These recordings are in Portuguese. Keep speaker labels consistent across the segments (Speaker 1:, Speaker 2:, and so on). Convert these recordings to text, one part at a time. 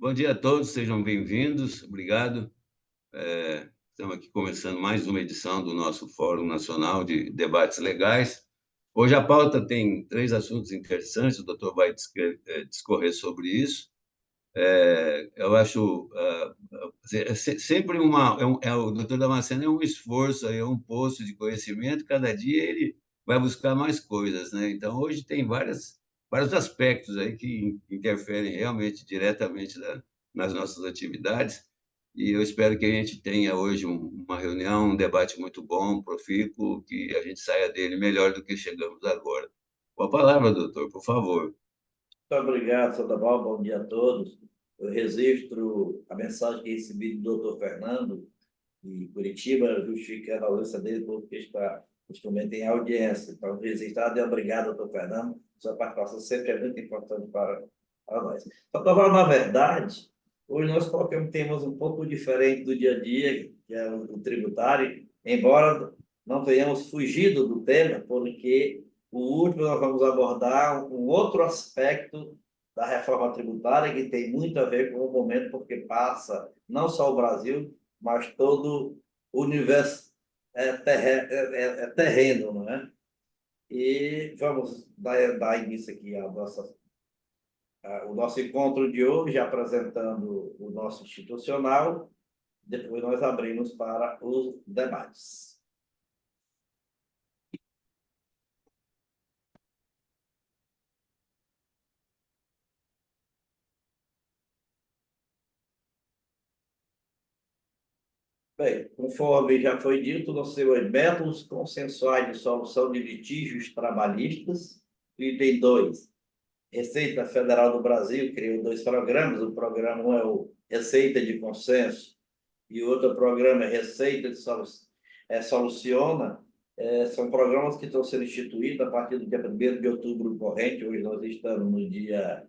Speaker 1: Bom dia a todos, sejam bem-vindos. Obrigado. Estamos aqui começando mais uma edição do nosso Fórum Nacional de Debates Legais. Hoje a pauta tem três assuntos interessantes, o doutor vai discorrer sobre isso. Eu acho sempre o doutor Damasceno é um esforço, é um poço de conhecimento, cada dia ele vai buscar mais coisas, né? Então, hoje tem vários aspectos aí que interferem realmente diretamente nas nossas atividades, e eu espero que a gente tenha hoje uma reunião, um debate muito bom, profícuo, que a gente saia dele melhor do que chegamos agora. Com a palavra, doutor, por favor.
Speaker 2: Muito obrigado, Sandoval. Bom dia a todos. Eu registro a mensagem que recebi do doutor Fernando, de Curitiba, justificando a ausência dele porque está neste momento em audiência. Então, registrado e obrigado, doutor Fernando. Sua participação sempre é muito importante para nós. Sandoval, na verdade, hoje nós colocamos temas um pouco diferentes do dia a dia, que é o tributário, embora não tenhamos fugido do tema, porque o último nós vamos abordar um outro aspecto da reforma tributária que tem muito a ver com o momento, porque passa não só o Brasil, mas todo o universo é terreno, não é? E vamos dar início aqui o nosso encontro de hoje, apresentando o nosso institucional, depois nós abrimos para os debates. Bem, conforme já foi dito, nós temos métodos consensuais de solução de litígios trabalhistas. Item 2, Receita Federal do Brasil criou dois programas. O programa um é o Receita de Consenso e o outro programa é Receita de Soluciona. São programas que estão sendo instituídos a partir do dia 1º de outubro corrente. Hoje nós estamos no dia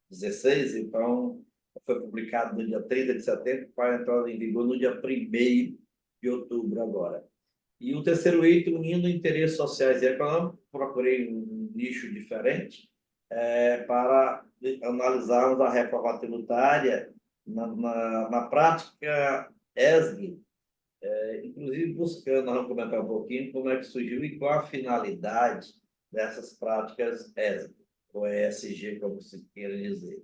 Speaker 2: 16, então foi publicado no dia 30 de setembro, para entrar em vigor no dia 1º de outubro agora. E o terceiro item, unindo interesses sociais e econômicos, procurei um nicho diferente para analisarmos a reforma tributária na prática ESG, inclusive buscando, nós vamos comentar um pouquinho como é que surgiu e qual a finalidade dessas práticas ESG, ou ESG, como se queira dizer.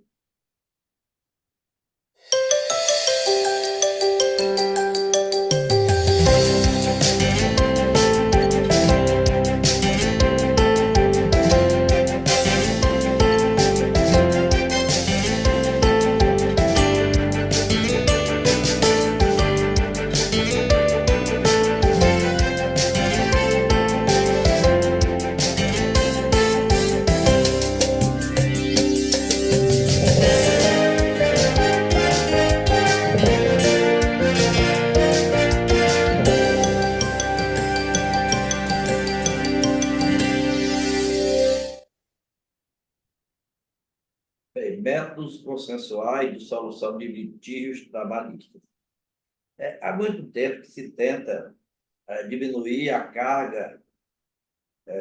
Speaker 2: Métodos consensuais de solução de litígios trabalhistas. Há muito tempo que se tenta diminuir a carga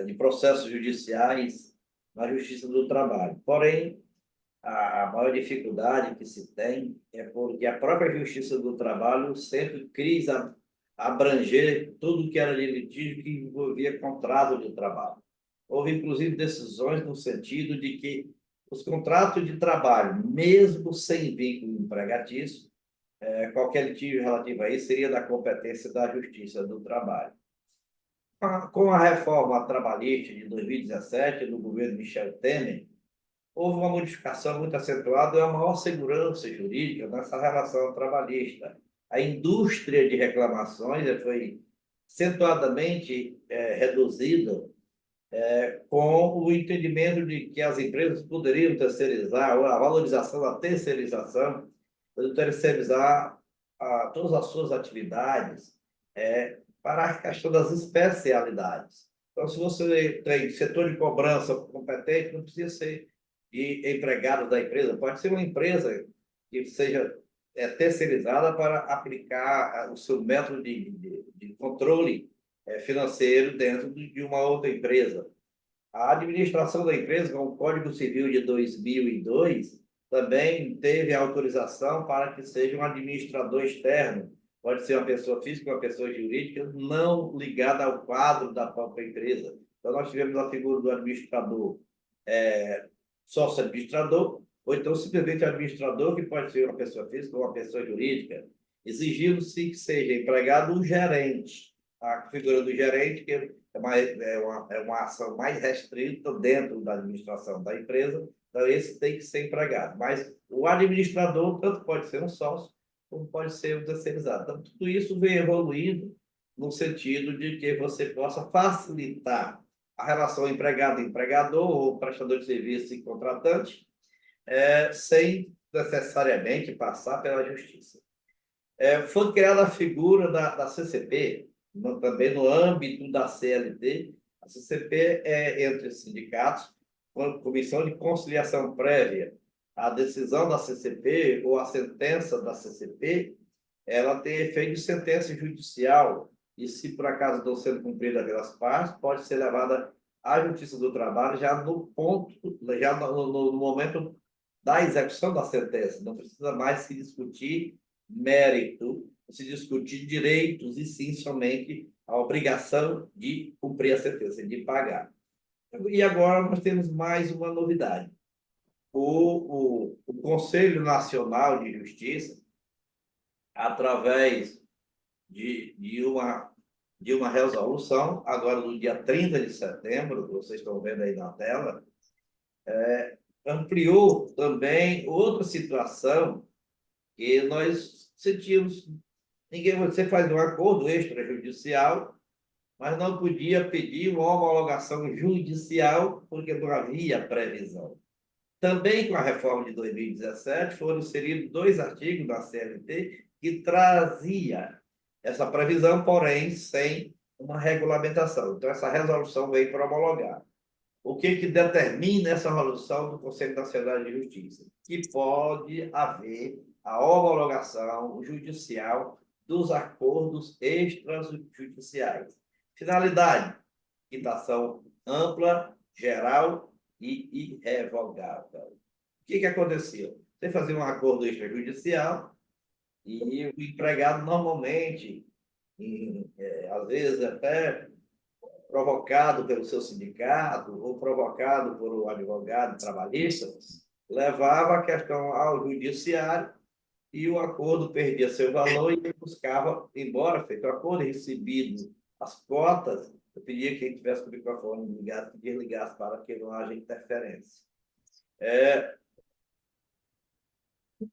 Speaker 2: de processos judiciais na Justiça do Trabalho. Porém, a maior dificuldade que se tem é porque a própria Justiça do Trabalho sempre quis abranger tudo que era de litígio que envolvia contrato de trabalho. Houve, inclusive, decisões no sentido de que os contratos de trabalho, mesmo sem vínculo empregatício, qualquer litígio relativo a isso seria da competência da Justiça do Trabalho. Com a reforma trabalhista de 2017, do governo Michel Temer, houve uma modificação muito acentuada e uma maior segurança jurídica nessa relação trabalhista. A indústria de reclamações foi acentuadamente reduzida com o entendimento de que as empresas poderiam terceirizar, a valorização da terceirização, terceirizar todas as suas atividades para a questão das especialidades. Então, se você tem setor de cobrança competente, não precisa ser de empregado da empresa, pode ser uma empresa que seja terceirizada para aplicar o seu método de controle financeiro dentro de uma outra empresa. A administração da empresa, com o Código Civil de 2002, também teve autorização para que seja um administrador externo. Pode ser uma pessoa física, uma pessoa jurídica, não ligada ao quadro da própria empresa. Então, nós tivemos a figura do administrador, sócio-administrador, ou então simplesmente administrador, que pode ser uma pessoa física ou uma pessoa jurídica, exigindo-se que seja empregado um gerente. A figura do gerente, que é uma ação mais restrita dentro da administração da empresa, então esse tem que ser empregado. Mas o administrador, tanto pode ser um sócio, como pode ser um terceirizado. Então, tudo isso vem evoluindo no sentido de que você possa facilitar a relação empregado-empregador ou prestador de serviço e contratante, sem necessariamente passar pela justiça. Foi criada a figura da CCP, também no âmbito da CLT. A CCP é entre os sindicatos, uma comissão de conciliação prévia. A decisão da CCP ou a sentença da CCP, ela tem efeito de sentença judicial e, se por acaso não sendo cumprida pelas partes, pode ser levada à Justiça do Trabalho já no ponto, já no momento da execução da sentença. Não precisa mais se discutir mérito, se discutir direitos, e sim somente a obrigação de cumprir a sentença, de pagar. E agora nós temos mais uma novidade. O Conselho Nacional de Justiça, através de uma resolução, agora no dia 30 de setembro, vocês estão vendo aí na tela, ampliou também outra situação que nós sentimos. Você faz um acordo extrajudicial, mas não podia pedir uma homologação judicial porque não havia previsão. Também com a reforma de 2017 foram inseridos 2 artigos da CLT que trazia essa previsão, porém sem uma regulamentação. Então, essa resolução veio para homologar. O que determina essa resolução do Conselho Nacional de Justiça? Que pode haver a homologação judicial dos acordos extrajudiciais. Finalidade: quitação ampla, geral e irrevogável. O que aconteceu? Você fazia um acordo extrajudicial e o empregado normalmente, às vezes até provocado pelo seu sindicato ou provocado por um advogado trabalhista, levava a questão ao judiciário e o acordo perdia seu valor e buscava, embora feito o acordo e recebido as cotas, eu pedia que quem tivesse com o microfone ligado, que desligasse para que não haja interferência.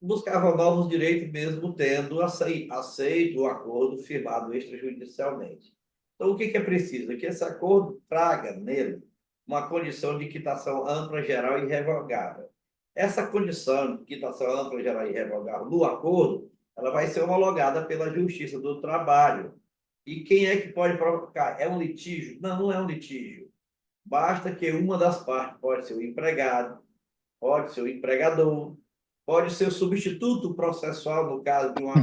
Speaker 2: Buscava novos direitos mesmo tendo aceito o acordo firmado extrajudicialmente. Então, o que é preciso? Que esse acordo traga nele uma condição de quitação ampla, geral e irrevogável. Essa condição de quitação ampla, geral e irrevogável no acordo, ela vai ser homologada pela Justiça do Trabalho. E quem é que pode provocar? É um litígio? Não, não é um litígio. Basta que uma das partes, pode ser o empregado, pode ser o empregador, pode ser o substituto processual, no caso de uma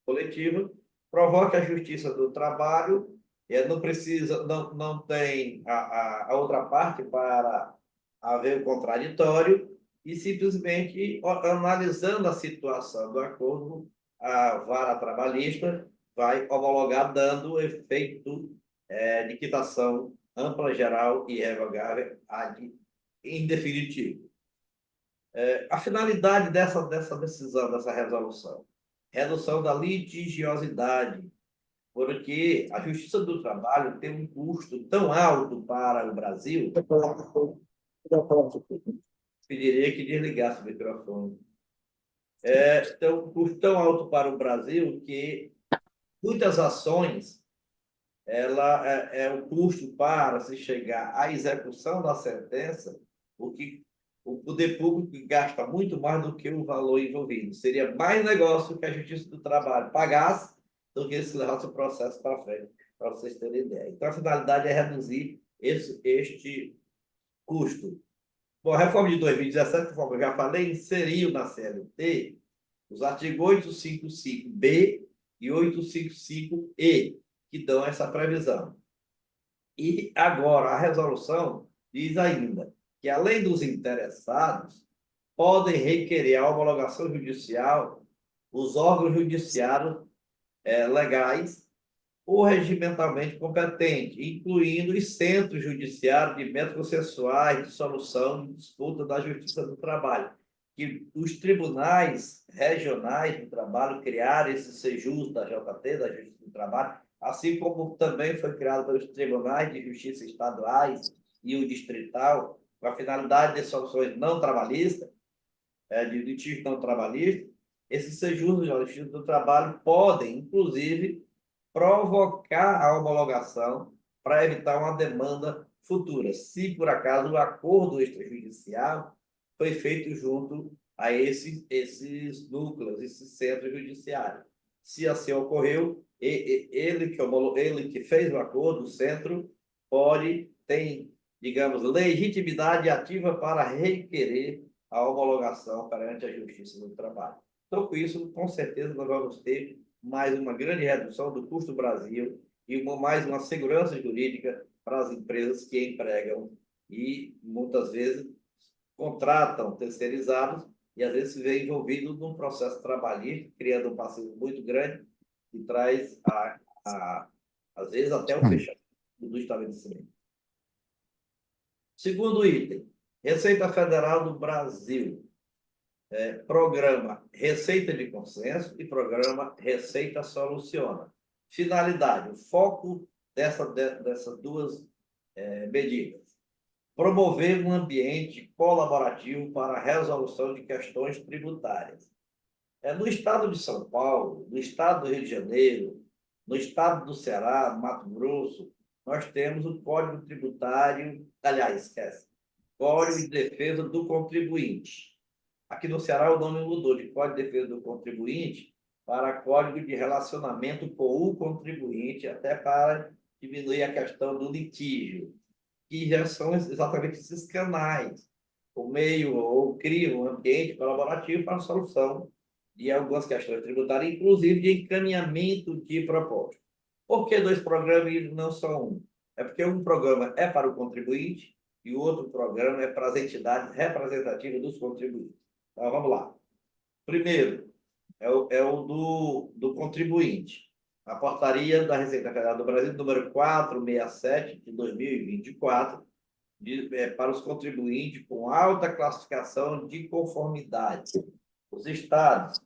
Speaker 2: coletiva, provoque a Justiça do Trabalho, não precisa, não tem a outra parte para haver o contraditório, e simplesmente, analisando a situação do acordo, a vara trabalhista vai homologar, dando efeito de quitação ampla, geral e irrevogável em definitivo. A finalidade dessa decisão, dessa resolução: redução da litigiosidade, porque a Justiça do Trabalho tem um custo tão alto para o Brasil. Pediria que desligasse o microfone. Tem um custo tão alto para o Brasil que muitas ações, o custo para se chegar à execução da sentença, o poder público gasta muito mais do que o valor envolvido. Seria mais negócio que a Justiça do Trabalho pagasse do que se levasse o processo para frente, para vocês terem ideia. Então, a finalidade é reduzir este custo. Bom, a reforma de 2017, conforme eu já falei, inseriu na CLT os artigos 855B e 855E, que dão essa previsão. E agora a resolução diz ainda que, além dos interessados, podem requerer a homologação judicial os órgãos judiciários legais ou regimentalmente competentes, incluindo os centros judiciários de métodos processuais de solução de disputa da Justiça do Trabalho, que os tribunais regionais do trabalho criaram esse SEJUS da JT, da Justiça do Trabalho, assim como também foi criado pelos tribunais de justiça estaduais e o distrital, com a finalidade de soluções não trabalhistas, de litígios não trabalhistas. Esses SEJUS da Justiça do Trabalho podem, inclusive, provocar a homologação para evitar uma demanda futura, se por acaso o acordo extrajudicial foi feito junto a esses núcleos, esses centros judiciários. Se assim ocorreu, ele que fez o acordo, o centro, tem, digamos, legitimidade ativa para requerer a homologação perante a Justiça do Trabalho. Então, com isso, com certeza, nós vamos ter mais uma grande redução do custo do Brasil e mais uma segurança jurídica para as empresas que empregam e, muitas vezes, contratam terceirizados e, às vezes, se vê envolvido num processo trabalhista, criando um passivo muito grande que traz, às vezes, até o fechamento do estabelecimento. Segundo item, Receita Federal do Brasil. Programa Receita de Consenso e programa Receita Soluciona. Finalidade, o foco dessas duas medidas. Promover um ambiente colaborativo para a resolução de questões tributárias. No estado de São Paulo, no estado do Rio de Janeiro, no estado do Ceará, no Mato Grosso, nós temos o Código Tributário, aliás, Código de Defesa do Contribuinte. Aqui no Ceará, o nome mudou de Código de Defesa do Contribuinte para Código de Relacionamento com o Contribuinte, até para diminuir a questão do litígio, que já são exatamente esses canais, o meio ou cria um ambiente colaborativo para a solução de algumas questões tributárias, inclusive de encaminhamento de propostas. Por que dois programas e não só um? É porque um programa é para o contribuinte e o outro programa é para as entidades representativas dos contribuintes. Então, vamos lá. Primeiro, é o do contribuinte. A portaria da Receita Federal do Brasil, número 467, de 2024, para os contribuintes com alta classificação de conformidade. Os estados.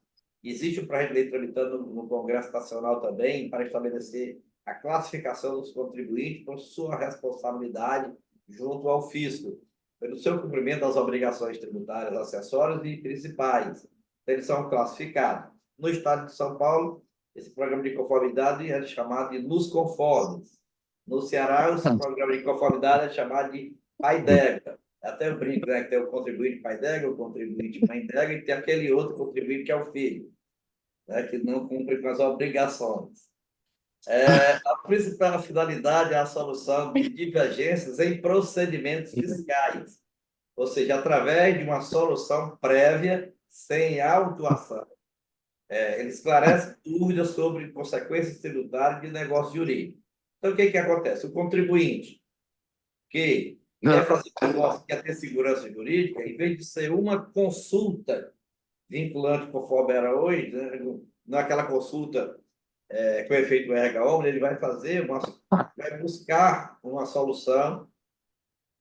Speaker 2: Existe um projeto de lei tramitando no Congresso Nacional também para estabelecer a classificação dos contribuintes por sua responsabilidade junto ao fisco, pelo seu cumprimento das obrigações tributárias acessórias e principais. Eles são classificados. No estado de São Paulo, esse programa de conformidade é chamado de Nos Conformes. No Ceará, esse programa de conformidade é chamado de PAIDEGA. Até o brinco, né? Que tem o contribuinte PAIDEGA, o contribuinte MAIDEGA e tem aquele outro contribuinte que é o filho, né? Que não cumpre com as obrigações. A principal finalidade é a solução de divergências em procedimentos fiscais, ou seja, através de uma solução prévia sem autuação. Ele esclarece dúvidas sobre consequências tributárias de negócio jurídico. Então, o que acontece? O contribuinte que quer fazer negócio, quer ter segurança jurídica, em vez de ser uma consulta vinculante, conforme era hoje, né? Não é aquela consulta com efeito erga omnes, ele vai buscar uma solução,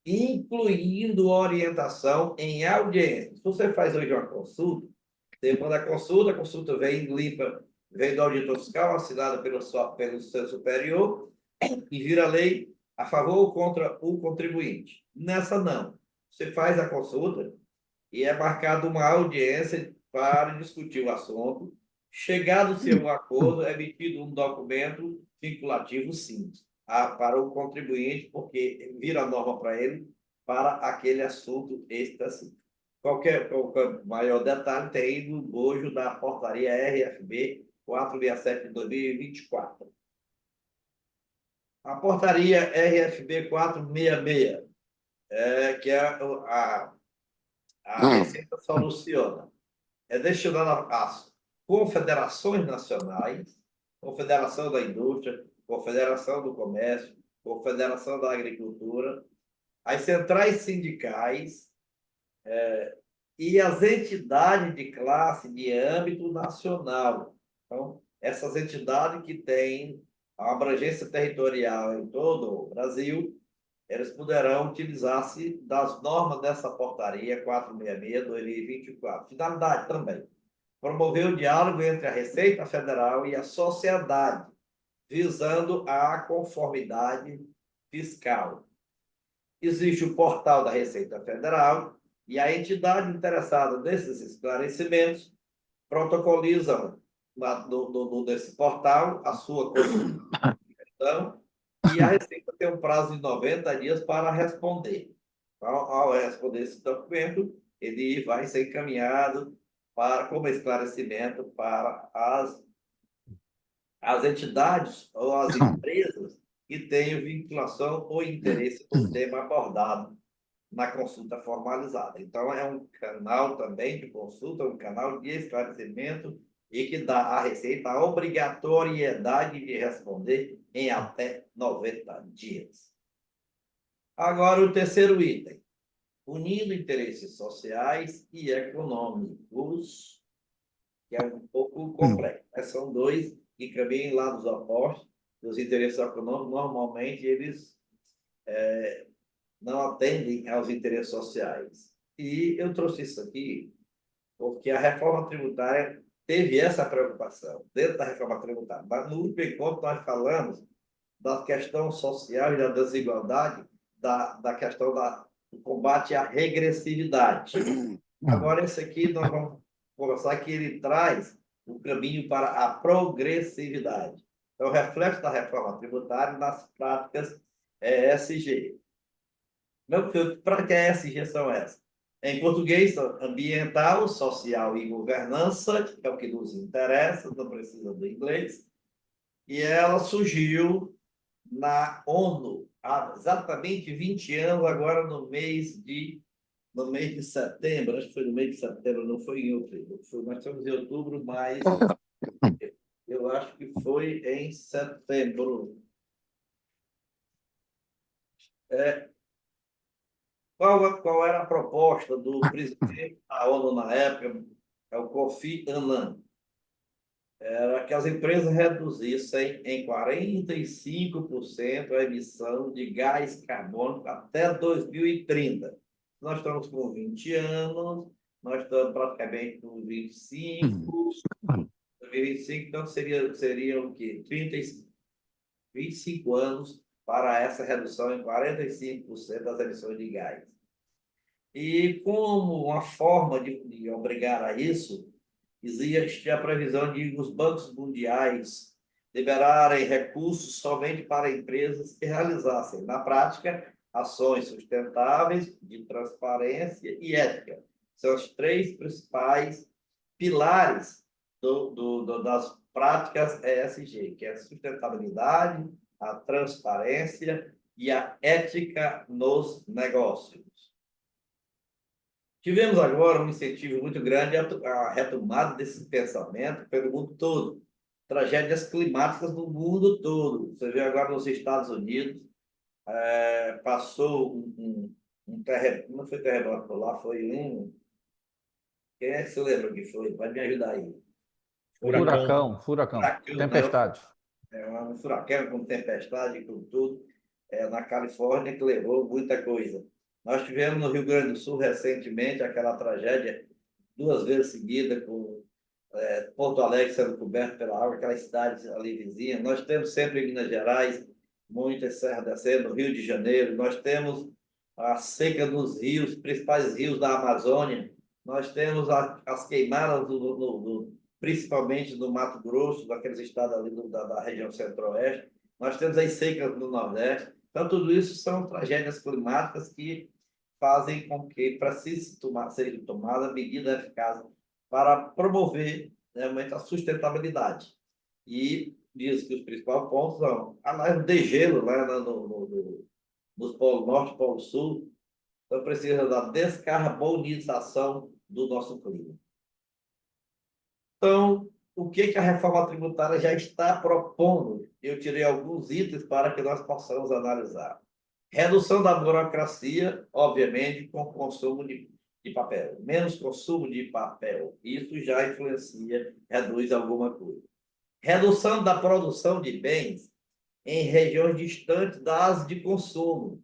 Speaker 2: incluindo orientação em audiência. Se você faz hoje uma consulta, você manda a consulta vem limpa, vem do auditor fiscal, assinada pelo seu superior, e vira lei a favor ou contra o contribuinte. Nessa, não. Você faz a consulta e é marcada uma audiência para discutir o assunto. Chegado-se a um acordo, é emitido um documento vinculativo, sim, para o contribuinte, porque vira norma para ele, para aquele assunto específico. Qualquer maior detalhe tem aí no bojo da portaria RFB 467 de 2024. A portaria RFB 466, que é a Receita Soluciona, é destinada às confederações nacionais, Confederação da Indústria, Confederação do Comércio, Confederação da Agricultura, as centrais sindicais e as entidades de classe de âmbito nacional. Então, essas entidades que têm a abrangência territorial em todo o Brasil, eles poderão utilizar-se das normas dessa portaria 466/2024. Finalidade também, promover o diálogo entre a Receita Federal e a sociedade, visando a conformidade fiscal. Existe o portal da Receita Federal e a entidade interessada nesses esclarecimentos protocolizam nesse portal a sua questão e a Receita tem um prazo de 90 dias para responder. Ao responder esse documento, ele vai ser encaminhado como esclarecimento para as entidades ou as empresas que tenham vinculação ou interesse no tema abordado na consulta formalizada. Então, é um canal também de consulta, um canal de esclarecimento e que dá à Receita a obrigatoriedade de responder em até 90 dias. Agora, o terceiro item. Unindo interesses sociais e econômicos, que é um pouco complexo. São dois que caminham em lados opostos. Os interesses econômicos, normalmente, eles não atendem aos interesses sociais. E eu trouxe isso aqui porque a reforma tributária teve essa preocupação, dentro da reforma tributária. Mas no último encontro, nós falamos da questão social e da desigualdade, da questão do combate à regressividade. Agora, esse aqui, nós vamos conversar que ele traz o caminho para a progressividade. É o reflexo da reforma tributária nas práticas ESG. Para que ESG são essas? Em português, ambiental, social e governança, que é o que nos interessa, não precisa do inglês. E ela surgiu na ONU há exatamente 20 anos, agora no mês de setembro, acho que foi no mês de setembro, não foi em outubro. Nós estamos em outubro, mas eu acho que foi em setembro. Qual era a proposta do presidente da ONU na época, é o Kofi Annan? Era que as empresas reduzissem em 45% a emissão de gás carbônico até 2030. Nós estamos com 20 anos, nós estamos praticamente com 25, 2025, então seriam o quê? 25 anos para essa redução em 45% das emissões de gás. E como uma forma de obrigar a isso, existe a previsão de os bancos mundiais liberarem recursos somente para empresas que realizassem, na prática, ações sustentáveis, de transparência e ética. São os três principais pilares das práticas ESG, que é a sustentabilidade, a transparência e a ética nos negócios. Tivemos agora um incentivo muito grande à retomada desse pensamento pelo mundo todo. Tragédias climáticas no mundo todo. Você vê agora nos Estados Unidos, passou um terremoto, não foi terremoto por lá, foi um... Quem é que se lembra que foi? Pode me ajudar aí.
Speaker 3: Furacão. Tempestade.
Speaker 2: Um furacão com tempestade, com tudo, na Califórnia, que levou muita coisa. Nós tivemos no Rio Grande do Sul, recentemente, aquela tragédia, 2 vezes seguida, com Porto Alegre sendo coberto pela água, aquelas cidades ali vizinhas. Nós temos sempre em Minas Gerais, muitas serras descendo, no Rio de Janeiro. Nós temos a seca nos rios, principais rios da Amazônia. Nós temos as queimadas, principalmente no Mato Grosso, daqueles estados ali da região centro-oeste. Nós temos as secas no Nordeste. Então, tudo isso são tragédias climáticas que fazem com que seja tomada medida eficaz para promover realmente a sustentabilidade. E diz que os principais pontos são o degelo lá nos Polo Norte e Polo Sul. Então, precisa da descarbonização do nosso clima. Então, o que a reforma tributária já está propondo? Eu tirei alguns itens para que nós possamos analisar. Redução da burocracia, obviamente, com o consumo de papel, menos consumo de papel. Isso já influencia, reduz alguma coisa. Redução da produção de bens em regiões distantes das de consumo.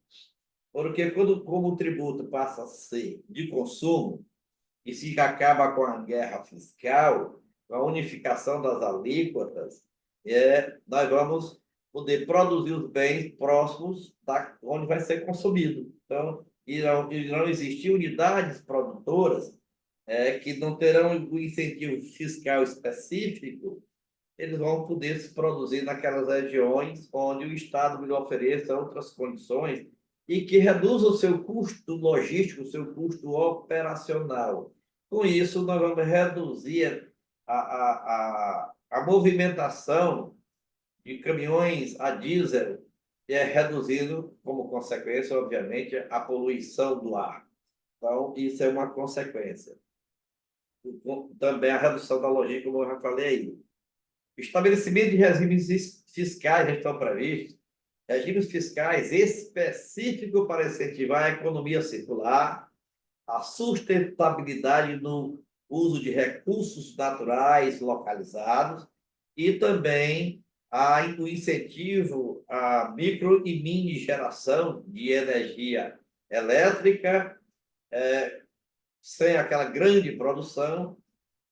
Speaker 2: Porque como o tributo passa a ser de consumo, e se acaba com a guerra fiscal, com a unificação das alíquotas, nós vamos poder produzir os bens próximos da onde vai ser consumido. Então, irão existir unidades produtoras que não terão o incentivo fiscal específico, eles vão poder se produzir naquelas regiões onde o Estado lhe ofereça outras condições e que reduza o seu custo logístico, o seu custo operacional. Com isso, nós vamos reduzir a movimentação de caminhões a diesel, reduzindo, como consequência, obviamente, a poluição do ar. Então, isso é uma consequência. Também a redução da logística, como eu já falei aí. O estabelecimento de regimes fiscais já estão previstos, regimes fiscais específicos para incentivar a economia circular, a sustentabilidade no uso de recursos naturais localizados e também o incentivo à micro e mini geração de energia elétrica, sem aquela grande produção,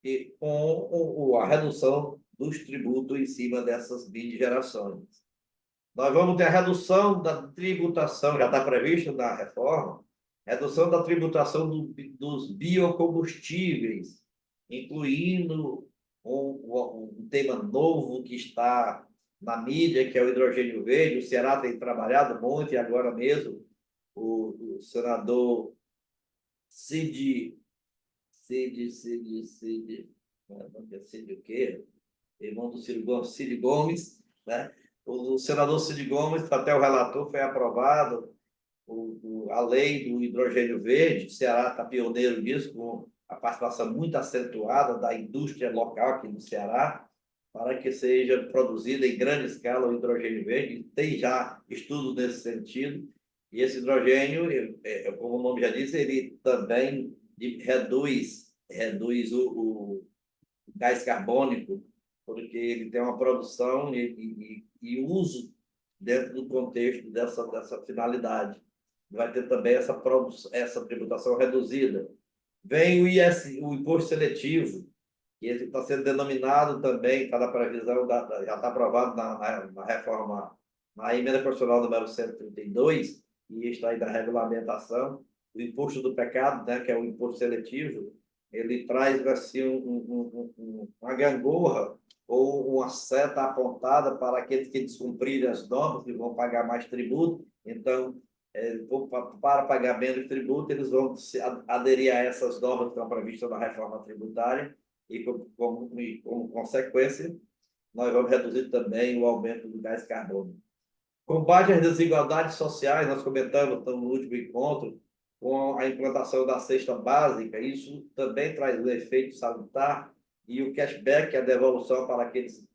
Speaker 2: e com a redução dos tributos em cima dessas mini gerações. Nós vamos ter a redução da tributação, já está previsto na reforma, redução da tributação dos biocombustíveis, incluindo um tema novo que está na mídia, que é o hidrogênio verde. O Ceará tem trabalhado muito, e agora mesmo o senador Cid o quê? Irmão do Cid Gomes, né? O senador Cid Gomes, até o relator, foi aprovado a lei do hidrogênio verde. O Ceará está pioneiro nisso, com a participação muito acentuada da indústria local aqui no Ceará, para que seja produzido em grande escala o hidrogênio verde. Tem já estudo nesse sentido, e esse hidrogênio, como o nome já diz, ele também reduz o gás carbônico, porque ele tem uma produção e uso dentro do contexto dessa finalidade. Vai ter também essa tributação reduzida. Vem o imposto seletivo, que ele está sendo denominado também, está na previsão, já está aprovado na reforma, na emenda constitucional número 132, e está aí da regulamentação. O imposto do pecado, né, que é o imposto seletivo, ele traz assim, uma gangorra ou uma seta apontada para aqueles que descumprirem as normas, que vão pagar mais tributo. Então, para pagar menos tributo, eles vão aderir a essas normas que estão previstas na reforma tributária, e como consequência, nós vamos reduzir também o aumento do gás carbônico. Combate às desigualdades sociais, nós comentamos no último encontro, com a implantação da cesta básica. Isso também traz um efeito salutar, e o cashback, a devolução para aqueles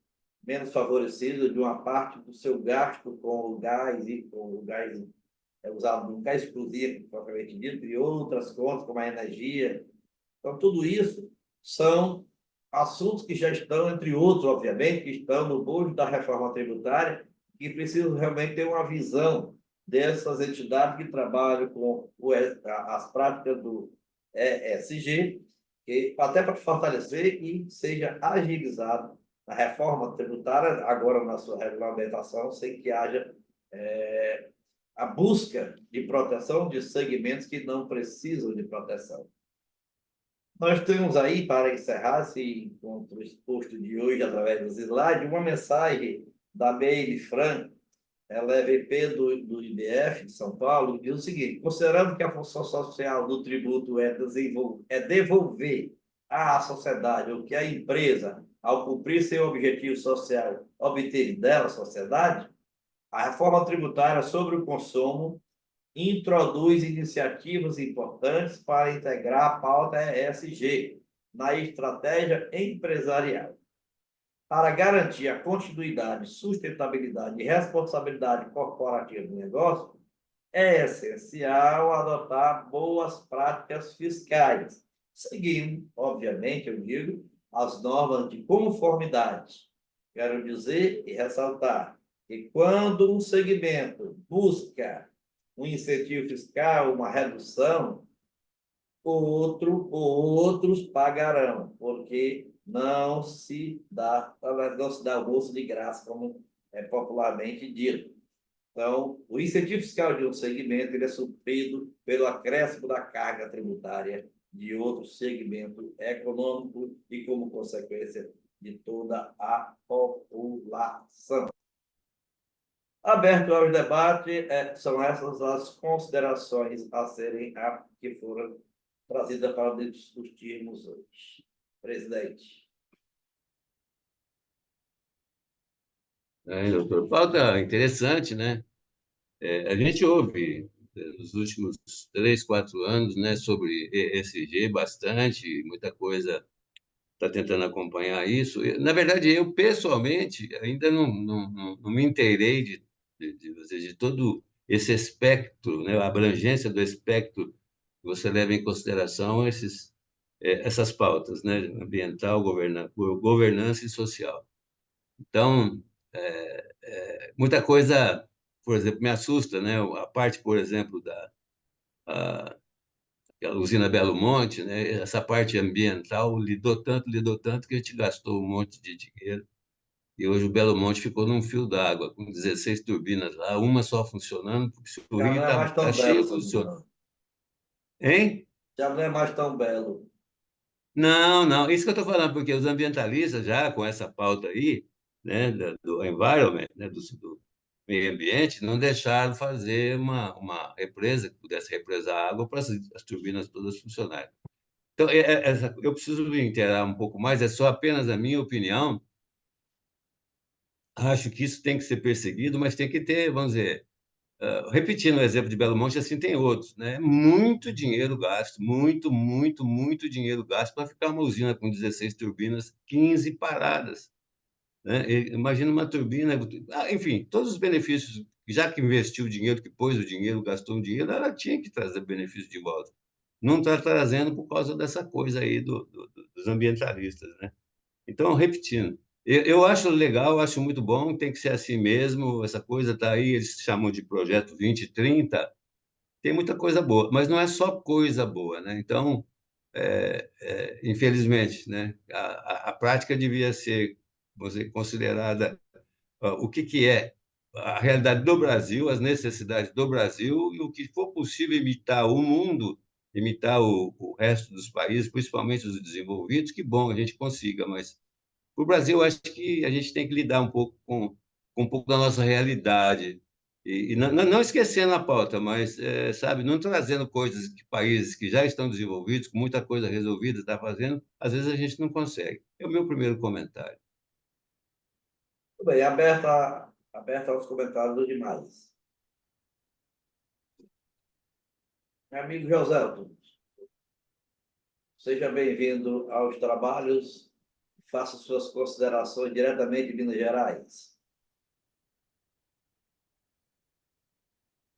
Speaker 2: menos favorecidos de uma parte do seu gasto com o gás, usado no gás exclusivo, propriamente dito, e outras contas, como a energia. Então, tudo isso são assuntos que já estão, entre outros, obviamente, que estão no bojo da reforma tributária, que precisam realmente ter uma visão dessas entidades que trabalham com as práticas do ESG, até para fortalecer e seja agilizado a reforma tributária, agora na sua regulamentação, sem que haja a busca de proteção de segmentos que não precisam de proteção. Nós temos aí, para encerrar esse encontro exposto de hoje, através dos slides, uma mensagem da Meire Franco. Ela é VP do IBF de São Paulo, e diz o seguinte: considerando que a função social do tributo é devolver à sociedade o que a empresa, ao cumprir seu objetivo social, obteve dela, a sociedade, a reforma tributária sobre o consumo introduz iniciativas importantes para integrar a pauta ESG na estratégia empresarial. Para garantir a continuidade, sustentabilidade e responsabilidade corporativa do negócio, é essencial adotar boas práticas fiscais, seguindo, obviamente, eu digo, as normas de conformidade. Quero dizer e ressaltar que quando um segmento busca um incentivo fiscal, uma redução, outros pagarão, porque não se dá almoço de graça, como é popularmente dito. Então, o incentivo fiscal de um segmento ele é suprido pelo acréscimo da carga tributária de outro segmento econômico e, como consequência, de toda a população. Aberto ao debate, são essas as considerações que foram trazidas para discutirmos hoje. Presidente.
Speaker 1: Doutor, pauta interessante, né? A gente ouve nos últimos 3, 4 anos, né, sobre ESG bastante, muita coisa está tentando acompanhar isso. Na verdade, eu pessoalmente ainda não me inteirei de todo esse espectro, né, a abrangência do espectro que você leva em consideração essas pautas, né, ambiental, governança e social. Então, muita coisa, por exemplo, me assusta, né? A parte, por exemplo, da usina Belo Monte, né? Essa parte ambiental lidou tanto que a gente gastou um monte de dinheiro. E hoje o Belo Monte ficou num fio d'água, com 16 turbinas lá, uma só funcionando, porque se o
Speaker 2: Já
Speaker 1: Rio
Speaker 2: não é mais
Speaker 1: tá
Speaker 2: tão
Speaker 1: cheio,
Speaker 2: belo,
Speaker 1: funciona.
Speaker 2: senhor.
Speaker 1: Hein?
Speaker 2: Já não é mais tão belo.
Speaker 1: Não, não, isso que eu estou falando, porque os ambientalistas já com essa pauta aí, né, do environment, né, do meio ambiente, não deixaram fazer uma represa que pudesse represar água para as turbinas todas funcionarem. Então, eu preciso me inteirar um pouco mais, é só apenas a minha opinião. Acho que isso tem que ser perseguido, mas tem que ter, vamos dizer, repetindo o exemplo de Belo Monte, assim tem outros, né? Muito dinheiro gasto, muito dinheiro gasto para ficar uma usina com 16 turbinas, 15 paradas, né? Imagina uma turbina, enfim, todos os benefícios, já que investiu o dinheiro, que pôs o dinheiro, gastou o dinheiro, ela tinha que trazer benefício de volta. Não está trazendo por causa dessa coisa aí dos ambientalistas, né? Então, repetindo, eu acho legal, acho muito bom, tem que ser assim mesmo, essa coisa está aí, eles chamam de projeto 2030, tem muita coisa boa, mas não é só coisa boa, né? Então, infelizmente, né, a prática devia ser, vamos dizer, considerada o que é a realidade do Brasil, as necessidades do Brasil e o que for possível imitar o mundo, imitar o resto dos países, principalmente os desenvolvidos, que bom a gente consiga, mas o Brasil, eu acho que a gente tem que lidar um pouco com um pouco da nossa realidade. E não esquecendo a pauta, mas, sabe, não trazendo coisas que países que já estão desenvolvidos, com muita coisa resolvida, está fazendo, às vezes a gente não consegue. É o meu primeiro comentário.
Speaker 2: Tudo bem, aberta aos comentários dos demais. Meu amigo Joselto, seja bem-vindo aos trabalhos. Faça suas considerações diretamente de Minas Gerais.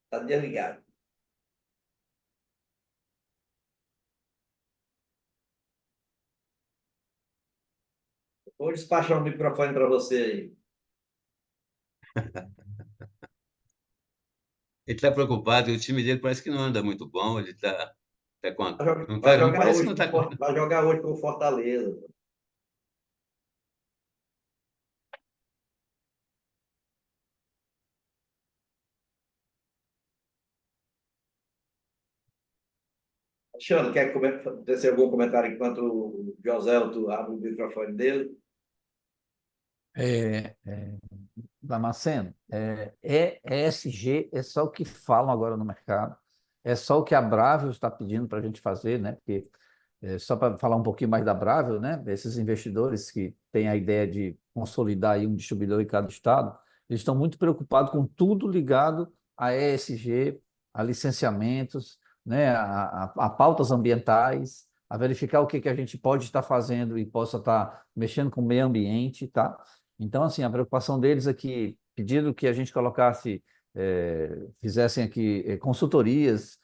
Speaker 2: Está desligado. Vou despachar o microfone para você aí.
Speaker 1: Ele está preocupado, e o time dele parece que não anda muito bom, ele está não
Speaker 2: Vai
Speaker 1: tá, não
Speaker 2: jogar
Speaker 1: parece que
Speaker 2: hoje
Speaker 1: não está.
Speaker 2: vai jogar hoje com o Fortaleza. Alexandre, quer tecer algum comentário enquanto o Joselto abre o microfone dele?
Speaker 3: É, Damasceno, ESG é só o que falam agora no mercado, é só o que a Brávio está pedindo para a gente fazer, né? Porque, só para falar um pouquinho mais da Brávio, né? Esses investidores que têm a ideia de consolidar aí um distribuidor em cada estado, eles estão muito preocupados com tudo ligado a ESG, a licenciamentos, né? A pautas ambientais, a verificar o que a gente pode estar fazendo e possa estar mexendo com o meio ambiente, tá? Então, assim, a preocupação deles é que, pedindo que a gente colocasse fizessem aqui consultorias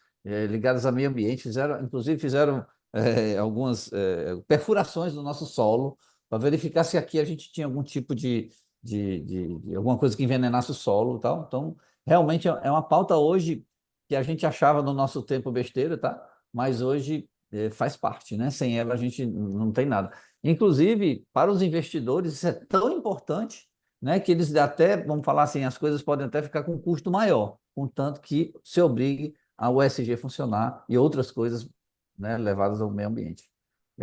Speaker 3: ligadas ao meio ambiente, inclusive fizeram algumas perfurações no nosso solo para verificar se aqui a gente tinha algum tipo de alguma coisa que envenenasse o solo e tal. Então, realmente é uma pauta hoje que a gente achava no nosso tempo besteira, tá? Mas hoje faz parte, né? Sem ela a gente não tem nada. Inclusive, para os investidores, isso é tão importante, né, que eles até, vamos falar assim, as coisas podem até ficar com um custo maior, contanto que se obrigue a USG funcionar e outras coisas, né, levadas ao meio ambiente.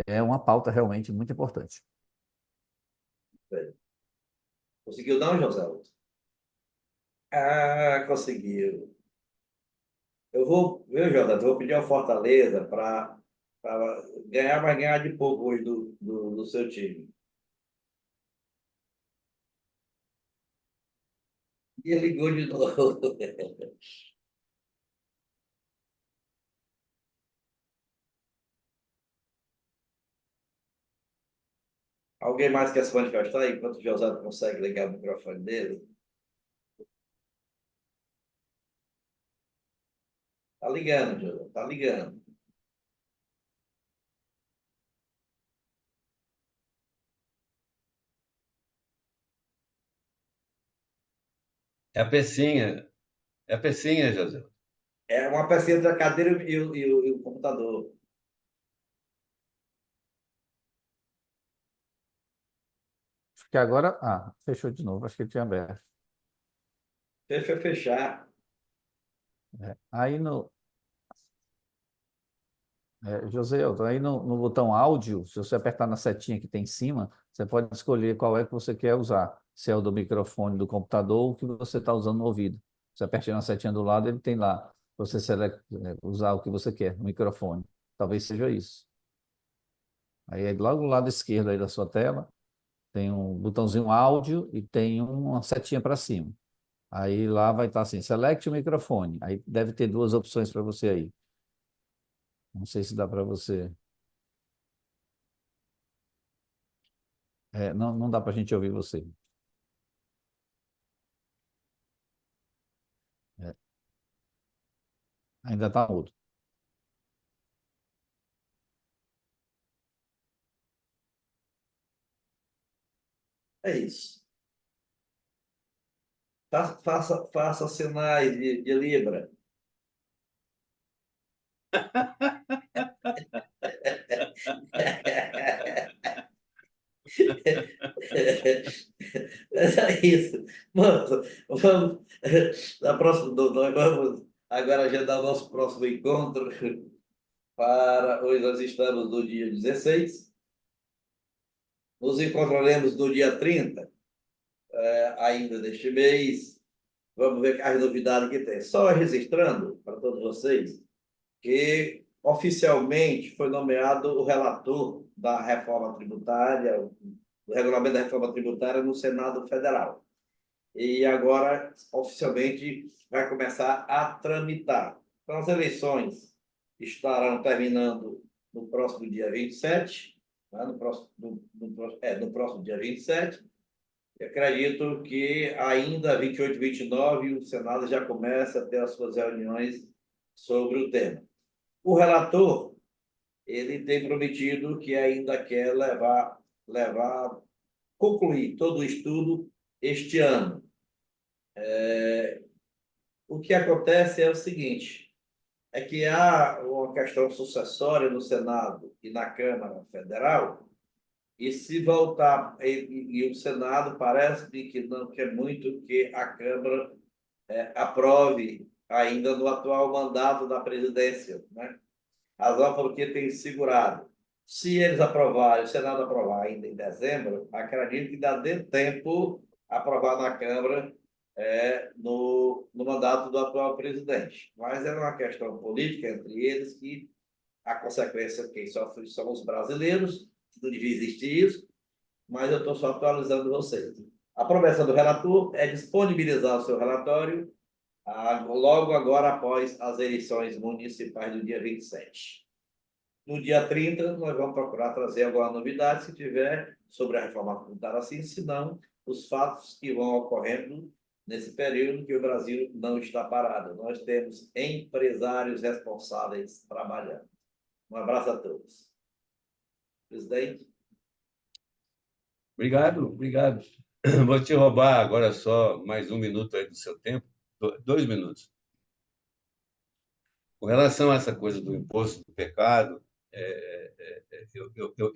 Speaker 3: É uma pauta realmente muito importante.
Speaker 2: Conseguiu não, José? Ah, conseguiu. Eu vou, viu, José? Eu vou pedir ao Fortaleza para ganhar, mas ganhar de pouco hoje do seu time. E ele ligou de novo. Alguém mais quer se manifestar enquanto o José consegue ligar o microfone dele? Tá ligando, José, tá ligando.
Speaker 1: É a pecinha, José.
Speaker 2: É uma pecinha da cadeira e o computador.
Speaker 3: Acho que agora, fechou de novo, acho que ele tinha aberto.
Speaker 2: Deixa eu fechar.
Speaker 3: Aí José, aí no botão áudio, se você apertar na setinha que tem em cima, você pode escolher qual é que você quer usar. Se é o do microfone do computador ou o que você está usando no ouvido. Você aperta na setinha do lado, ele tem lá. Você usar o que você quer, o microfone. Talvez seja isso. Aí logo do lado esquerdo aí da sua tela, tem um botãozinho áudio e tem uma setinha para cima. Aí lá vai estar assim, select o microfone. Aí deve ter duas opções para você aí. Não sei se dá para você. Não dá para a gente ouvir você. É, ainda está mudo.
Speaker 2: É isso. Faça sinais de Libra. Mas é isso. Vamos, nós vamos agora agendar o nosso próximo encontro para hoje nós estamos no dia 16. Nos encontraremos no dia 30, ainda deste mês. Vamos ver as novidades que tem. Só registrando para todos vocês que oficialmente foi nomeado o relator da reforma tributária, do regulamento da reforma tributária no Senado Federal. E agora, oficialmente, vai começar a tramitar. Então, as eleições estarão terminando no próximo dia 27, né? No próximo dia 27. Eu acredito que ainda 28, 29, o Senado já começa a ter as suas reuniões sobre o tema. O relator, ele tem prometido que ainda quer concluir todo o estudo este ano. O que acontece é o seguinte, é que há uma questão sucessória no Senado e na Câmara Federal, e se voltar, e o Senado parece que não quer muito que a Câmara aprove ainda no atual mandato da presidência, né? Razão porque tem segurado. Se eles aprovarem, o Senado aprovar ainda em dezembro, acredito que dá de tempo aprovar na Câmara no mandato do atual presidente. Mas é uma questão política entre eles que a consequência quem sofre são os brasileiros, não devia existir isso, mas eu estou só atualizando vocês. A promessa do relator é disponibilizar o seu relatório logo agora após as eleições municipais do dia 27. No dia 30, nós vamos procurar trazer alguma novidade, se tiver, sobre a reforma tributária, assim, se não, os fatos que vão ocorrendo nesse período que o Brasil não está parado. Nós temos empresários responsáveis trabalhando. Um abraço a todos. Presidente?
Speaker 1: Obrigado, obrigado. Vou te roubar agora só mais um minuto aí do seu tempo, 2 minutos. Com relação a essa coisa do imposto do pecado,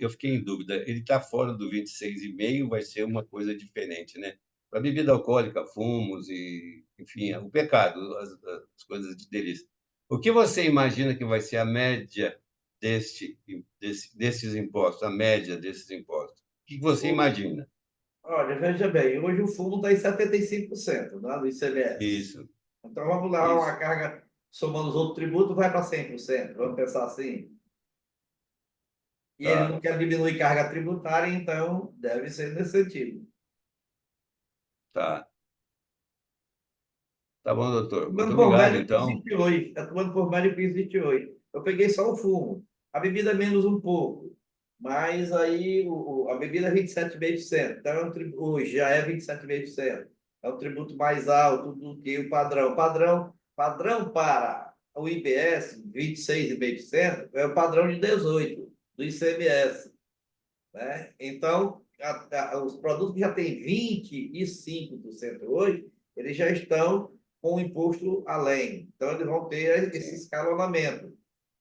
Speaker 1: eu fiquei em dúvida. Ele está fora do 26,5, vai ser uma coisa diferente, né? Para bebida alcoólica, fumos e, enfim, o pecado, as coisas de delícia. O que você imagina que vai ser a média desses impostos, a média desses impostos? O que você imagina?
Speaker 2: Olha, veja bem, hoje o fumo está em 75%, né, do ICMS.
Speaker 1: Isso,
Speaker 2: Então, vamos lá, uma
Speaker 1: isso,
Speaker 2: carga, somando os outros tributos, vai para 100%. Vamos pensar assim. E ele
Speaker 1: tá,
Speaker 2: não quer diminuir carga tributária, então deve ser nesse sentido.
Speaker 1: tá. Tá bom, doutor. Muito
Speaker 2: Atuando por
Speaker 1: obrigado,
Speaker 2: médio que
Speaker 1: então.
Speaker 2: existe hoje. Atuando por médio que existe hoje. Eu peguei só o fumo. A bebida menos um pouco. Mas aí a bebida é 27,5%. Então, hoje já é 27,5%. É um tributo mais alto do que o padrão. Padrão para o IBS, 26,5%, é o padrão de 18% do ICMS. Né? Então, os produtos que já têm 25% hoje, eles já estão com o imposto além. Então, eles vão ter esse escalonamento.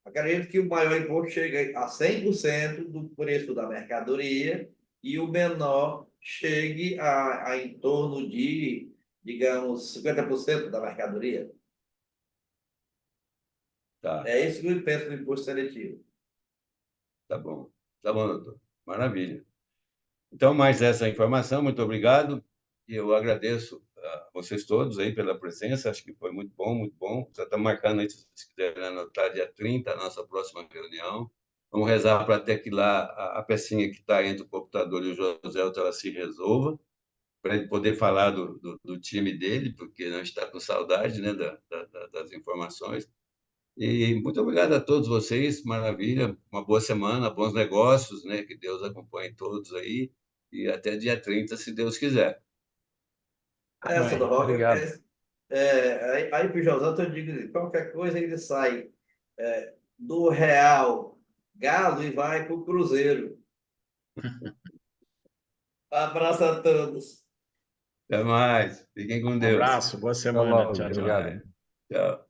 Speaker 2: Acredito que o maior imposto chega a 100% do preço da mercadoria e o menor chegue a em torno de, digamos, 50% da mercadoria.
Speaker 1: Tá,
Speaker 2: É isso que eu penso do imposto seletivo.
Speaker 1: tá bom. Tá bom, doutor. Maravilha. Então, mais essa informação, muito obrigado. E eu agradeço a vocês todos aí pela presença, acho que foi muito bom, muito bom. Já está marcando aí, se vocês quiserem anotar, dia 30, a nossa próxima reunião. Vamos rezar para até que lá a pecinha que está entre o computador e o José, ela se resolva, para ele poder falar do time dele, porque a gente está com saudade, né, das informações. E muito obrigado a todos vocês, maravilha, uma boa semana, bons negócios, né? Que Deus acompanhe todos aí e até dia 30, se Deus quiser.
Speaker 2: Essa do
Speaker 3: Amém.
Speaker 2: Roger,
Speaker 3: Obrigado.
Speaker 2: aí para o José, eu digo, qualquer coisa ele sai do Real Galo e vai para o Cruzeiro. Abraço a todos.
Speaker 1: Até mais, fiquem com
Speaker 4: Um
Speaker 1: Deus.
Speaker 4: abraço, boa
Speaker 3: Até
Speaker 4: semana.
Speaker 3: logo.
Speaker 4: Tchau,
Speaker 1: Até
Speaker 4: tchau.
Speaker 3: Obrigado.
Speaker 1: mais. Tchau.